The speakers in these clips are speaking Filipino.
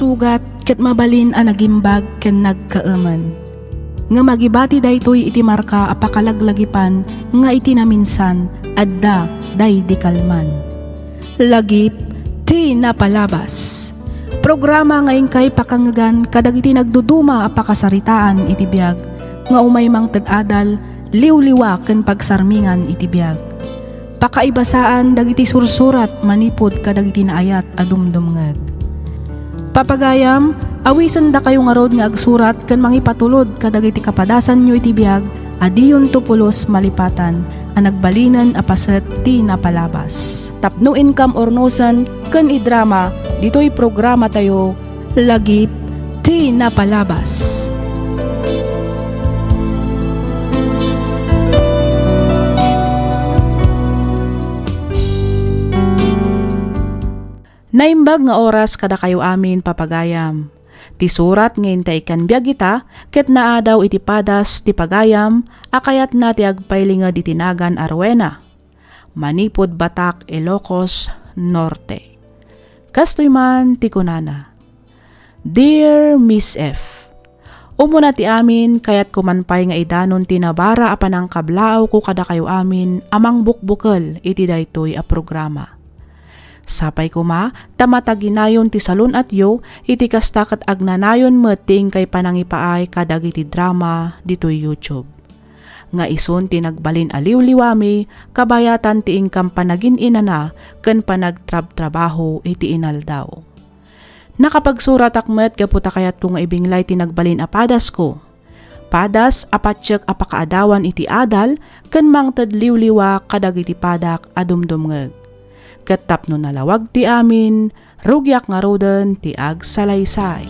sugat ket mabalin a nagimbag ken nagkaaman. Nga magibati daytoy iti marka a pakalaglagipan nga iti naminsan adda day di kalman. Lagip ti napalabas. Programa nga ingkay pakangagan kadagiti nagduduma a pakasaritaan iti biag nga umaymang ted-adal liwliwa ken pagsarmingan iti biag. Pakaibasaan dagiti sursurat manipod kadagiti naayat a dumdumngeg. Papagayam, awisan da kayo nga rod nga agsurat ken mangipatulod kadagiti kapadasan nyo iti biag adiyon tupulos malipatan a nagbalinan a paset ti napalabas. Tapno income ornosan ken idrama ditoy programa tayo lagip ti napalabas. Naimbag nga oras kada kayo amin papagayam. Ti surat nga intay kan biag ita, ket naadaw iti padas ti pagayam, akayat na ti agpailinga di tinagan Arwena. Manipod Batak, Ilocos Norte. Kastoy man ti kunana. Dear Miss F, umuna ti amin kayat kumanpay nga idanon ti nabara apan ang kablao ko kada kayo amin amang bukbukal iti daytoy a programa. Sapay kuma, tamataginayon ti salon at yo, iti kastakat agnanayon meting kay panangipaay kadag iti drama dito'y YouTube. Nga ison ti nagbalin aliw-liwami, kabayatan ti ingkam panagin inana, ken panagtrab-trabaho iti inaldaw. Nakapagsurat akmet gaputa kayat kung ibinglay ti nagbalin apadas ko. Padas apatsyak apakaadawan iti adal, ken mangted liw-liwa kadag iti padak adumdumngeg. Ket tapno nalawag ti amin, rugyak nga roden ti agsalaysay.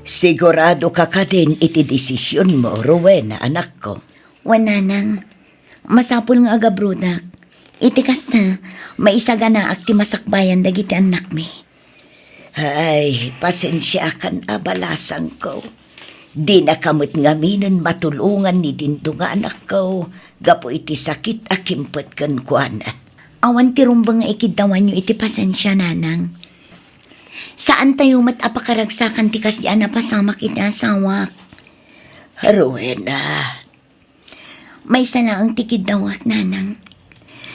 Sigurado ka din iti desisyon mo, Rowena, anak ko. Wananang, masapul nga agabrudak. Itikas na, maisaga na akti masakbayan dagiti anak mi. Ay, pasensya kan abalasang ko. Di na kamot ngaminon matulungan ni dinto nga anak ko. Gapo iti sakit akimpet kan kuana. Awan ti rumbang nga ikidawan nyo iti pasensya, nanang. Saan tayo matapakaragsakan ti kasya na pasamak iti asawak? Rowena. May sana ang tikidawak, nanang.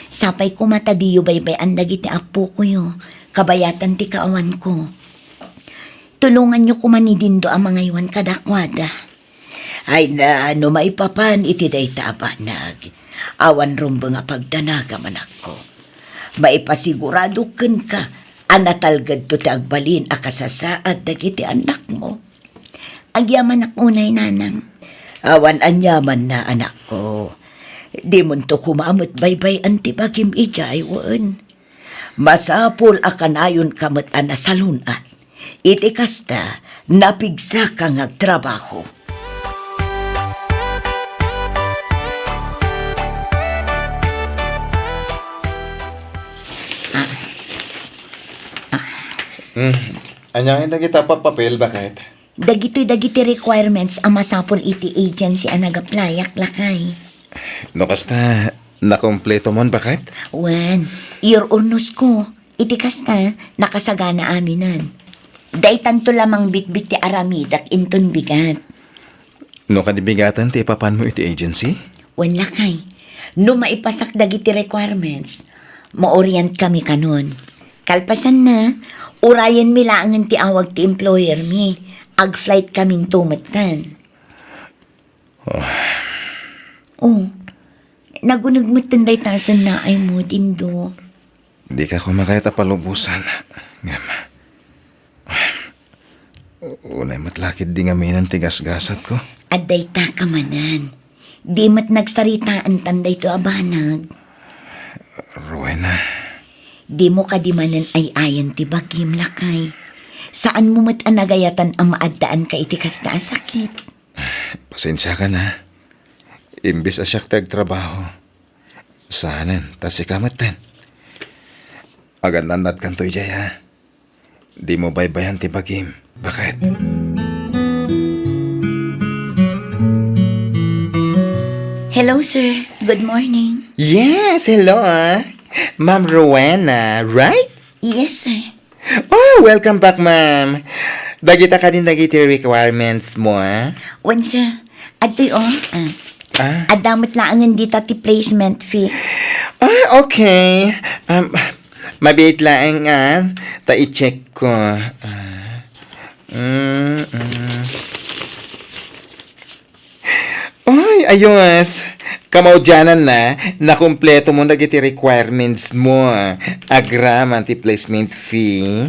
Sapay ko matadiyo baybay ang dagiti apo ko yo, kabayatan ti kaawan ko. Tulungan nyo kumanidindo ang mga iwan kadakwada. Ay na ano maipapan iti day tabanag. Awan rumba nga pagdanaga manak ko. Maipasigurado ken ka, anatalgad to ti agbalin akasasaad dagiti anak mo. Agyaman unay, nanang. Awan anyaman na anak ko. Di mo to kumamot baybay antibagim ijay wan. Masapul akanayon kamot anasalunat. Iti kasta napigsa kang agtrabaho. Anyangin na kita papapel, bakit? Dagiti requirements ang masapul iti agency ang nagaplayak lakay. No, kasta nakompleto mon, bakit? Wen, your urnos ko. Iti kasta, nakasagana aminan. Day tanto lamang bitbit ti aramidak inton bigat. No, kadibigatan ti ipapan mo iti agency? Wen lakay, no maipasak dagiti requirements, ma-orient kami kanon. Kalpasan na, urayan mi laangan ti awag ti employer mi. Ag-flight kaming tumatan. Oh, nagunagmatan day tasan na ay mo dindo. Di ka kumakayat palubusan. Ngama. Unay matlakid di nga minan tigas-gasat ko. Aday ta kamanan. Di mat nagsaritaan tanday to abanag. Rowena. Di mo kadimanan ay ayan ti bagim lakay. Saan mo mat anagayatan ang maaddaan ka itikas na sakit? Pasensya ka na. Imbis asyak tagtrabaho. Saanan, tasikamat agad nanat kanto ijay ha. Di mo baybayan ti bagim. Bakit? Hello, sir. Good morning. Yes, hello. Ma'am Rowena, right? Yes, sir. Oh, welcome back, ma'am. Dagita ka din dagiti requirements mo, ah? Wan, sir. Ato'y adamot lang ang dita ti placement fee. Ah, okay. Mabait lang, ta i-check ko. Ay, ayos. Kamaudyanan na kumpleto mo dagiti requirements mo. Agram anti-placement fee.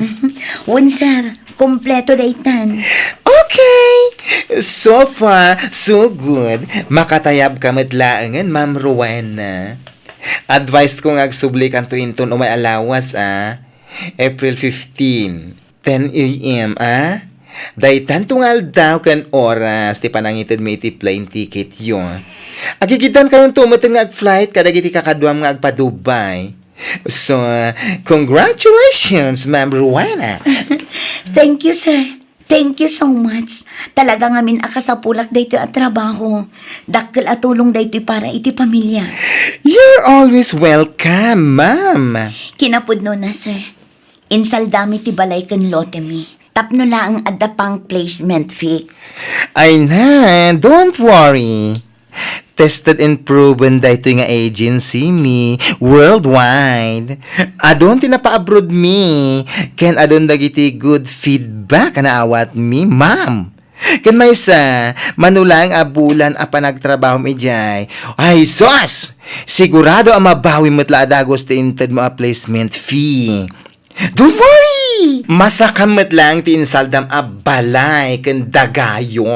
Wan, sir. Kompleto daytan. Okay. So far, so good. Makatayab ka matlaangan, Ma'am Rowena. Advised ko nga agsubli kanto inton umay alawas, April 15, 10 a.m., Daytan tungal daw kan oras, ti panangitid may ti plane ticket yun. Agigitan kayong tumatang nga ag-flight, kadagiti kakaduam nga agpa-Dubai. So, congratulations, Ma'am Rowena. Thank you, sir. Thank you so much. Talaga ngamin akasapulak dayto at trabaho. Dakkel at tulong dayto para iti pamilya. You're always welcome, Ma'am. Kinapudno na, sir. Insaldami ti balay ken lote mi. Tapno lang ang adapang placement fee. Ay na, don't worry. Tested and proven dahito nga agency mi worldwide. Adon tinapa-abroad mi. Ken adon dagiti good feedback na awat mi, ma'am. Ken may sa manulang abulan a panagtrabaho mi jay. Ay sos! Sigurado ang mabawi mo't laadagos ti inted mo a placement fee. Don't worry! Masakamat lang tinsaldam a balay ken dagayo.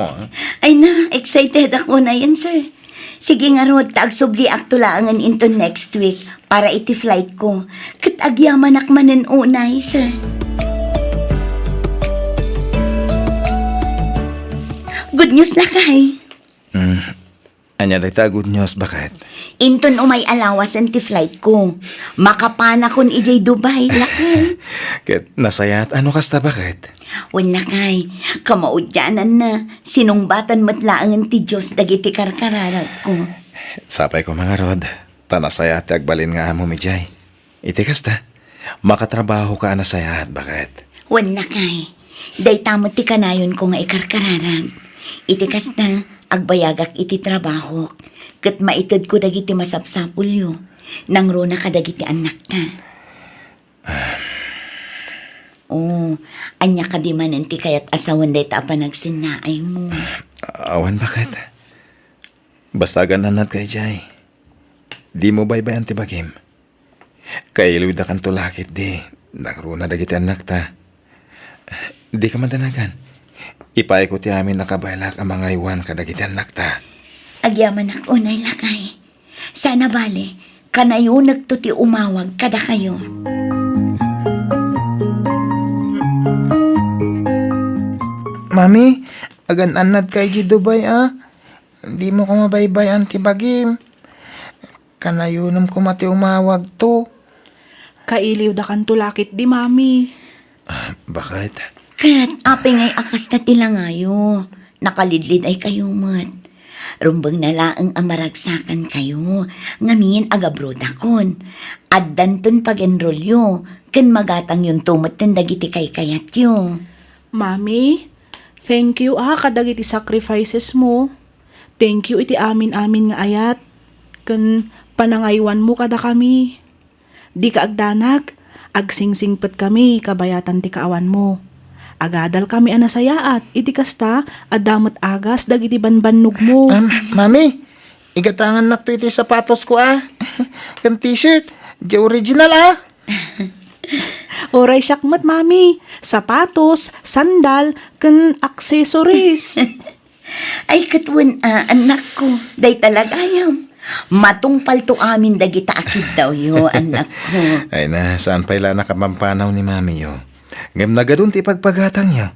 Ay na, excited ako na yan, sir. Sige nga rod, tagsubli akto laangan into next week para iti flight ko. Kat agyaman akmanen unay, sir. Good news na kay. Anya dayta good news, bakit? Inton umay alawas ang ti flight ko. Makapana kon ijay Dubai, laki. Ket nasayat ano kasta, bakit? Wala kay, kamaudyanan na. Sinungbatan matlaangan ti Diyos dagiti karkararag ko. Sapay ko mga rod. Tanasayat agbalin nga mo mi jay. Iti kasta, makatrabaho ka na sayat, bakit? Wala kay, day tamot ti kanayon ko nga ikarkararag. Iti kasta, agbayagak iti trabaho. Kat maitid ko dagiti masapsapulyo. Nang rona ka dagiti anak ka. Anya ka di man ti kayat asawan day ta panagsinaay mo. Awan, bakit? Basta gananat kay jay. Di mo baybayan ti bagim. Kailuy da kan tulakit di. Nagruna dagiti anak ta. Di ka madanagan. Ipay ko ti amin nakabaylak ang mga iwan kadagiti anak ta. Agyaman ako na ilakay. Sana bale, kanayo nagtuti umawag kada kayo. Mami, agan-anad kay di Dubai, Di mo ko mabaybayan ti bagim. Kanayunom ko mati umawag to. Kailiw da kan tulakit di, mami. Bakit? Kat, apeng ay akas na tilangayo. Nakalidlid ay kayo mat. Rumbang nalaang amaragsakan kayo. Ngamin agabrodakon. Addanton pag-enrolyo. Ken magatang yung tumat dagiti kay kayat yo. Mami, thank you kadagiti sacrifices mo. Thank you iti amin-amin nga ayat. Ken panangaywan mo kada kami. Di ka agdanag, agsingsingpet kami kabayatan ti kaawan mo. Agadal kami anasayaat, iti kasta, adamot agas, dagiti banbannog mo. Mami, igatangan na to iti sapatos ko, Kan t-shirt, di original, Oray syakmat, mami. Sapatos, sandal, ken accessories. Ay katwan, anak ko. Day talagayam. Matungpal to amin dagita akid daw yo, anak ko. Ay na, saan pala nakapampanaw ni mami yo? Ngam na gadun ti pagpagatang yo.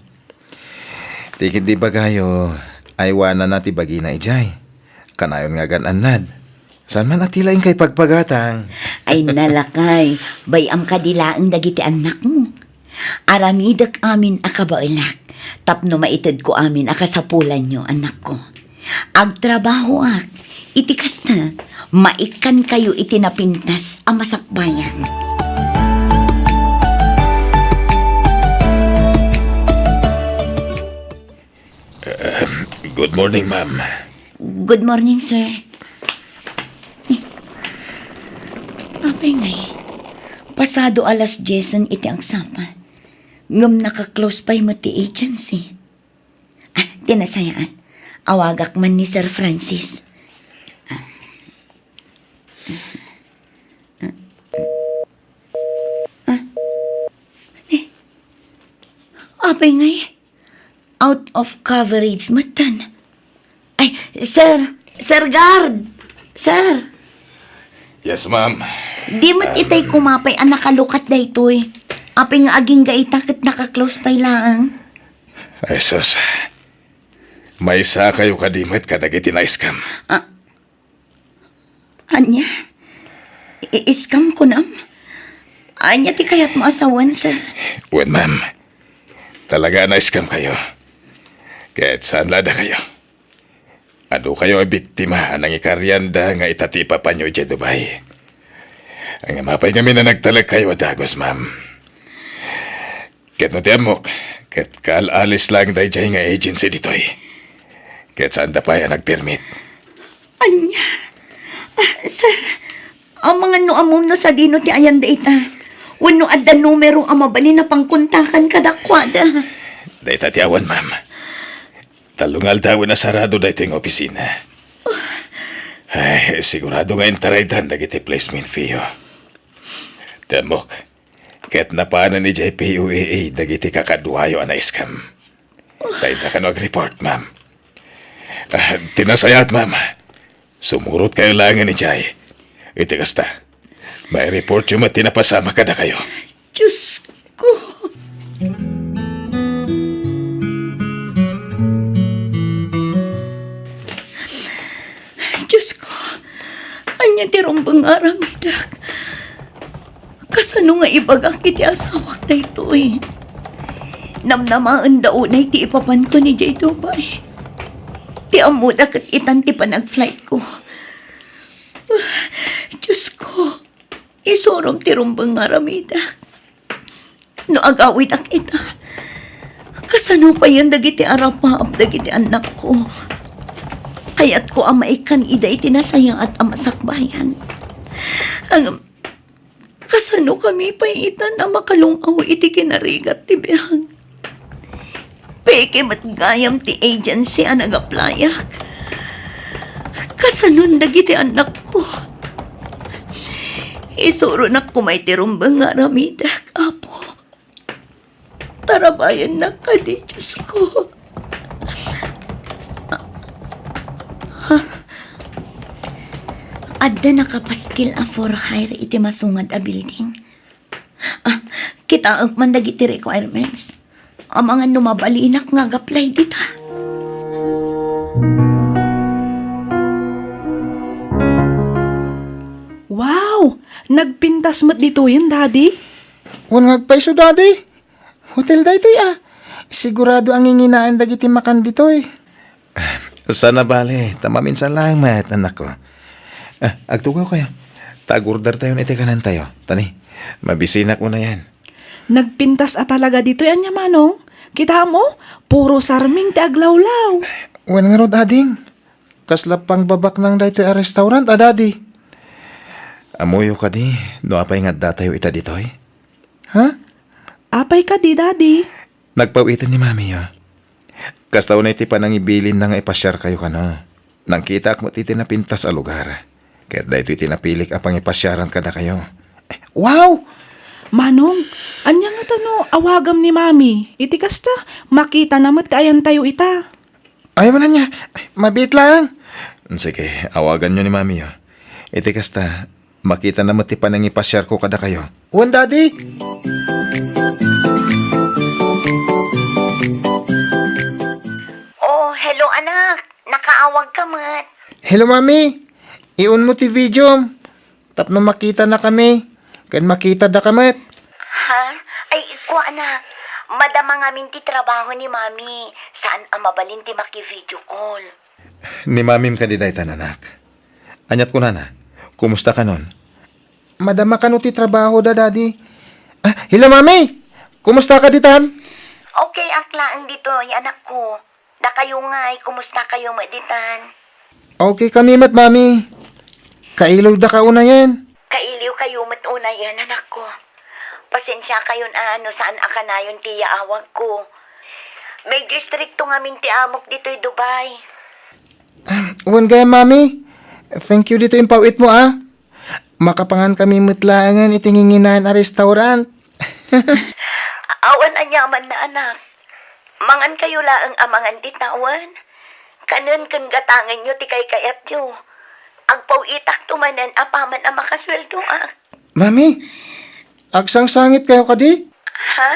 Tikid di bagayo, aywanan na ti bagi na ijay. Kanayon nga gananad. Saan man atilain kay pagpagatang? Ay nalakay, bayam kadilaang dagiti anak mo. Aramidak amin akabailak. Tapno maitid ko amin akasapulan nyo, anak ko. Agtrabaho ak, Itikas na, maikan kayo itinapintas ang masakbayan. Good morning, ma'am. Good morning, sir. Apay ngay, pasado alas 10 iti ang sapa. Ngam naka-close pa mo ti agency. Tinasayaan. Awagak man ni Sir Francis. Apay ngay, out of coverage matan. Ay, sir! Sir Guard! Sir! Yes, ma'am. Di mat itay kumapay ang nakalukat da ito eh. Apay nga aging gaita kat naka-close pa lang. Ay, sus. May isa kayo kadimit kadag itinaiskam. Anya? Iskam ko nam? Anya ti kayat mo asawan, sir? Well, ma'am. Talaga na-scam kayo. Kahit saan lada kayo. Ano kayo ay biktima ng ikaryanda nga itatipa pa nyo dyan Dubai. Ang mapay kami na nagtalag kayo at Dagos, ma'am. Kahit no tiamok, kahit kalalis lang dahi dyan nga agency dito eh. Kahit saan da pa yan nagpermit. Anya? Sir, ang mga noamom no sa dino ti ayan da ita. Wano adda numero ang mabali na pangkuntakan kadakwada. Dahi tatiawan, ma'am. Talungal daw na sarado da ito yung opisina. Ay, sigurado nga intaraydan dagiti placement fee, oh. Temok, kahit napaanan ni JPUAA dagiti kakaduayo na iskam. Dahil na ka report ma'am. Tinasayat, ma'am. Sumurot kayo lang ni Jai. Iti kasta, may report yung matinapasama kada kayo. Diyos ko. Diyos ko. Anya tirong bangaramidak. Kasano nga ibagak iti asawak na ito eh. Namnamaan daw na iti ipapan ko ni Jay Dubai. Ti amuda kat itan ti panag-flight ko. Diyos ko. Isurom ti rumbang aramidak. No agawid ak ita. Kasano pa yan dagiti arapap dagiti anak ko. Kaya't ko ang maikan ida itinasayang at amasakbayan. Ang kasano kami pa itan na makalungaw iti kinarigat ti biyang. Peke matgayam ti agency ang nagaplayak. Kasanon dagiti anak ko. Isuro na kumay ti rumbang aramidak, apo. Tarabayan na ka di, Diyos ko. Adda nakapastil a for hire iti masungad a building. Kita ang mandag iti requirements. Ang mga numabalinak nga gaplay dita. Wow! Nagpintas mo't dito yun, Daddy. Wan ngagpaiso, daddy. Hotel da ito sigurado ang inginaan dagiti makan dito eh. Sana bale, tamaminsan lang mat, anak ko. Agtugaw kayo. Tag-order tayo na itikanan tayo. Tani, mabisina ko na yan. Nagpintas at talaga dito yan niya, Manong. Kita mo, puro sarming ti aglawlaw. Wan nga ro, dading. Kasla pang babak nang da ito restaurant, daddy. Amuyo ka di, no apay nga datayo ita dito eh. Ha? Apay ka di, Daddy. Nagpawitan ni mami yo. Kastaw na iti pa nang ibilin na nga ipasyar kayo ka no. Nang kita mo iti napintas a lugar. Kaya da ito itinapilik apang ipasyaran ka na kayo. Wow! Manong, anya nga tano, awagam ni Mami. Iti kasta, makita namat ayan tayo ita. Ayaw mo na niya. Mabit lang. Sige, awagan nyo ni mami yo. Iti kasta, makita na mati pa nang ipasyar ko kada kayo. Wan, daddy. Oh, hello anak. Nakaawag ka mat. Hello, mami. Iun mo ti video. Tapno makita na kami. Kan makita da kamet. Ha? Ay, iko anak. Madama ngamin ti trabaho ni mami. Saan ang mabalin ti maki-video call? Ni mamim ka di daytan anak. Anyat ko na. Kumusta ka nun? Madama ka no ti trabaho da, Daddy. Hila, Mami! Kumusta ka ditan? Okay, akla ang dito, anak ko. Da kayo nga, kumusta kayo maditan? Okay kami mat, Mami. Kailaw da ka una yan. Kailiw kayo matuna yan, anak ko. Pasensya kayon saan akanayon tiya awag ko. May distrikto nga minti amok dito'y Dubai. Uwan gaya, Mami. Thank you dito yung pawit mo, Makapangan kami mutlangan itinginginan a restaurant. Awan anyaman na anak. Mangan kayo laang amangan titawan. Kanon kan gatangan nyo ti kay kayat nyo. Agpaw itak tumanan apaman ang makasweldo Mami, agsang sangit kayo kadi? Ha?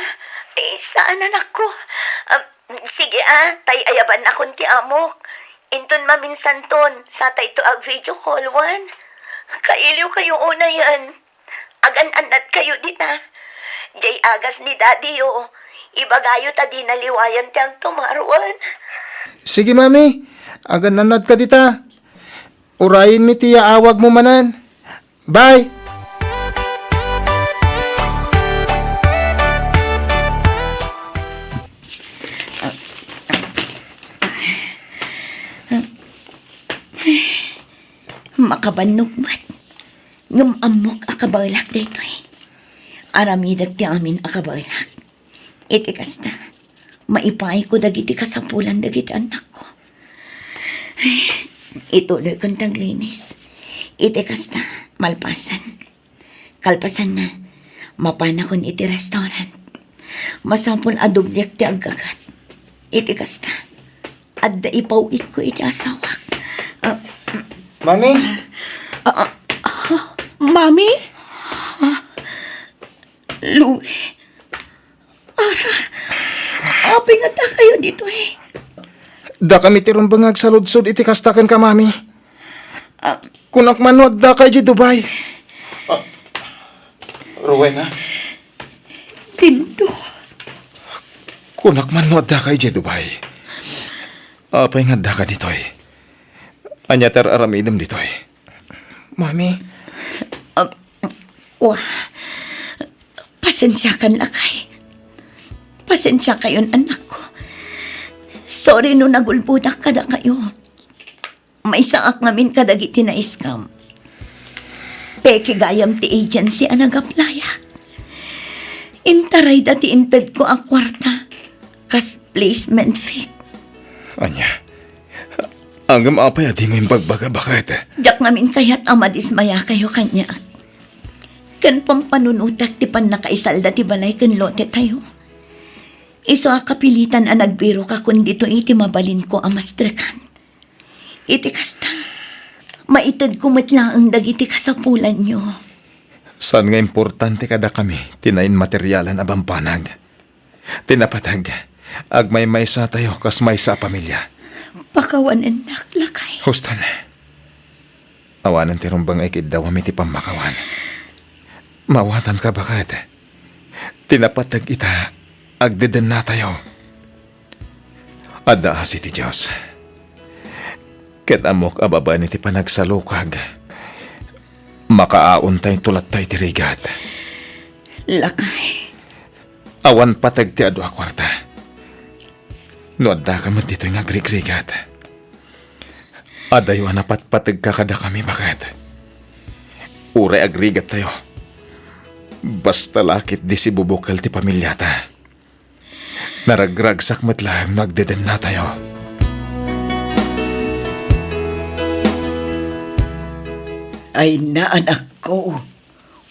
Saan anak ko? Sige tay ayaban akon ti amok. Inton maminsan ton, sa tay to ag video call one. Kailiw kayo una yan. Agan-anat kayo dita. Jay agas ni daddy yo. Ibagayo ta di naliwayan tiyang tumaruan. Sige, Mami. Agan nanad ka dita. Urayin mi tiya awag mo manan. Bye! Makabanugmat. Ngamamok akabalak dito Aramidag ti amin akabalak. Iti kasta. Maipay ko dagiti kasapulan dagiti anak ko. Ituloy kong taglinis. Iti kasta. Malpasan. Kalpasan na. Mapana kon iti restaurant. Masampol adubyak ti agagat. Iti kasta. Adda ipawit ko iti asawak. Mami? Mami? Louie. Api nga ta kayo dito Da kami tirong bangag sa ludsod iti kastakan ka, Mami. Kunak manod da kay di Dubai. Rowena, Tinto. kunak man no da kay Dubai. Apay nga da ka ditoy. Anyatar aramidem ditoy. Mami, Wah. Pasensya kan lakay. Pasensya kayon anak ko. Sorry no nagulbudak kada kayo. May saak ngamin kadagiti na iskam. Peke gayam ti agency ang nagaplayak. Intaray dati inted ko ang kwarta. Kas placement fee. Anya, anggam apay adi mo yung bagbaga bakit? Jak namin kaya't amadismaya kayo kanya. Kan pampanunutak ti pan nakaisalda ti balay kan lote tayo. Iso akapilitan ang nagbiro ka kun dito iti mabalin ko ang mastrekan. Iti kasta. Maitad kumatla ang dagiti kasapulan nyo. Saan nga importante kada kami tinayin materyalan abang panag. Tinapatag, agmay-may sa tayo kas may sa pamilya. Pakawanan naklakay. Huston, awanan ti rumbang ikid daw amiti pamakawan. Mawatan ka bakit? Tinapatag ita, agdeden na tayo. Adda si ti Diyos. Ket amok ababa ni ti panagsalukag. Makaaon tayo tulat tayo ti rigat. Lakay. Awan patag ti adu akwarta. No adda ka man dito nga agrig-rigat. Adayo anapat patag ka kada kami bakit? Uray agrigat tayo. Basta lakit di si bubukal ti pamilyata. Naragragsak matlang nagdeden na tayo. Ay na anak ko.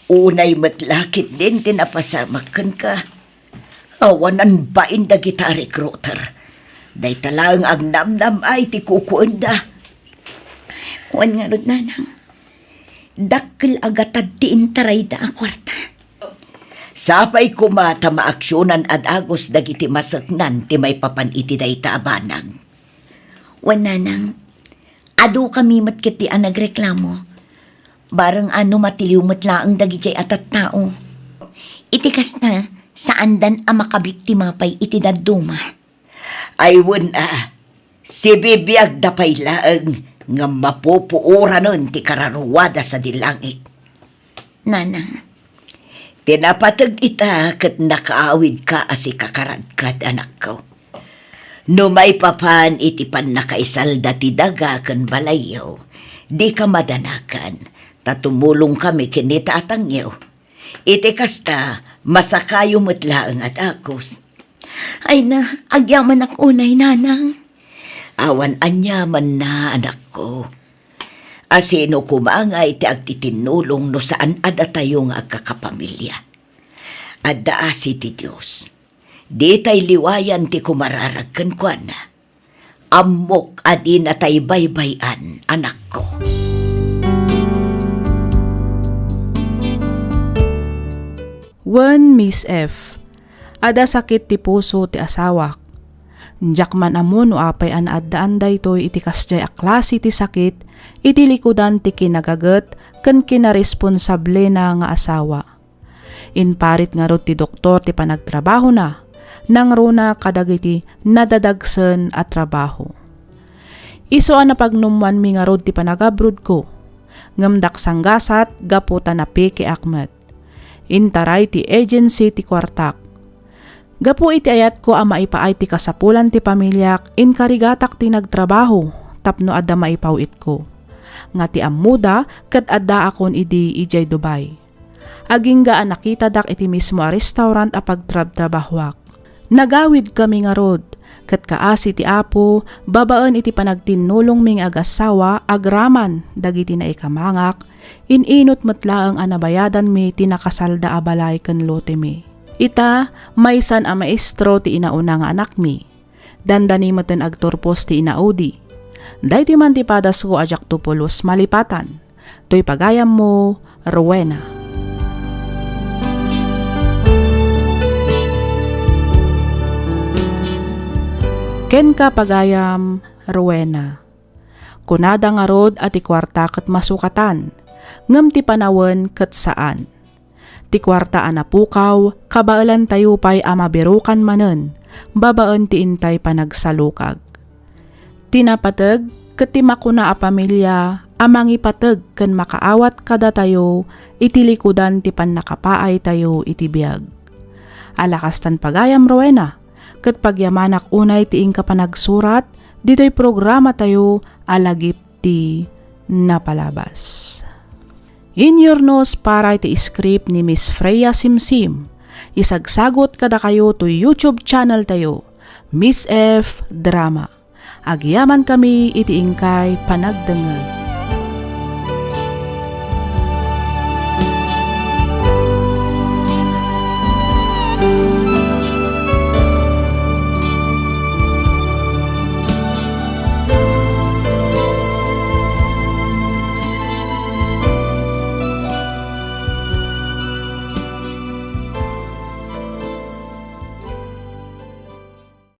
Unay matlakit din tinapasamakan ka. Awanan bain da kita recruiter. Day talang ang namnam ay ti kukuanda. Wan nga rod nanang. Dakkel agatad ti intaray da akwarta. Sapay kumata maaksyonan at agos dagiti masaknan ti may papan iti day taabanag. Wan nanang. Ado kami matkiti ang nagreklamo. Barang matiliw matlaang dagiti atat tao. Itikas na saan dan ang makabiktima pa'y iti daduma. Ay wun si bibiyag dapay laang nga mapupuura nun ti kararuwada sa dilangit. Nanang, Tinapatag ita kat nakaawid ka asi kakaradkad anak ko. No may papan iti pan nakaisalda ti daga kan balayaw, di ka madanakan, tatumulong kami kinita atangyaw. Iti kasta, masakayo matlaang at akos. ay na, agyaman ak unay, nanang. Awan anyaman na anak ko. Asino kumangay ti agtitinulong no saan ada tayo nga agkakapamilya. Adda asi ti Diyos. Di tay liwayan ti kumararagkan kwa na. Amok adi na tay baybayan, anak ko. Wen Miss F. Ada sakit ti puso ti asawak. Jakman amon o apay an addaan daytoy iti kasjay a klase ti sakit, iti likudan ti kinagaget ken kinaresponsable na nga asawa. Inparit nga rod ti doktor ti panagtrabaho na, nang runa kadagiti nadadagsen at trabaho. Iso an napagnumwan mi nga rod ti panagabrod ko, ngamdak sanggasat gaputa na peke akmet. Intaray ti agency ti kwartak. Gapu iti ayat ko ang maipaay ti kasapulan ti pamilyak, inkarigatak ti nagtrabaho, tapno adda maipawit ko. Nga ti amuda, kat adda akon idi ijay Dubai. Aging gaan nakita dak iti mismo a restaurant a pagtrabtrabahwak. Nagawid kami nga rod, kat kaasi ti apo, babaan iti panagtinulong ming agasawa, agraman, dagiti na ikamangak, ininot matlaang anabayadan mi tinakasalda abalay ken lote mi. Ita, maysan a maestro ti inauna nga anak mi. Dandani maten agtorpos ti inaudi. Dayti man ti padas ko ajak tupulos malipatan. To'y pagayam mo, Rowena. Ken ka pagayam, Rowena. Kunada nga rod at ikwarta kat masukatan. Ngam ti panawen kat saan. Ti kwarta anapukaw, kabaalan tayo pa'y amabirukan manen, babaan ti intay panagsalukag. Tinapatag, ket ti makuna a pamilya, amang ipatag ken makaawat kada tayo, itilikudan ti pannakapaay tayo iti biag. Alakastan pagayam Rowena, ket pagyamanak unay ti ingka panagsurat, dito'y programa tayo alagip ti napalabas. In your nose para iti script ni Miss Freya Simsim. Isagsagot kada kayo to YouTube channel tayo, Miss F Drama. Agyaman kami iti ingkay panagdengeg.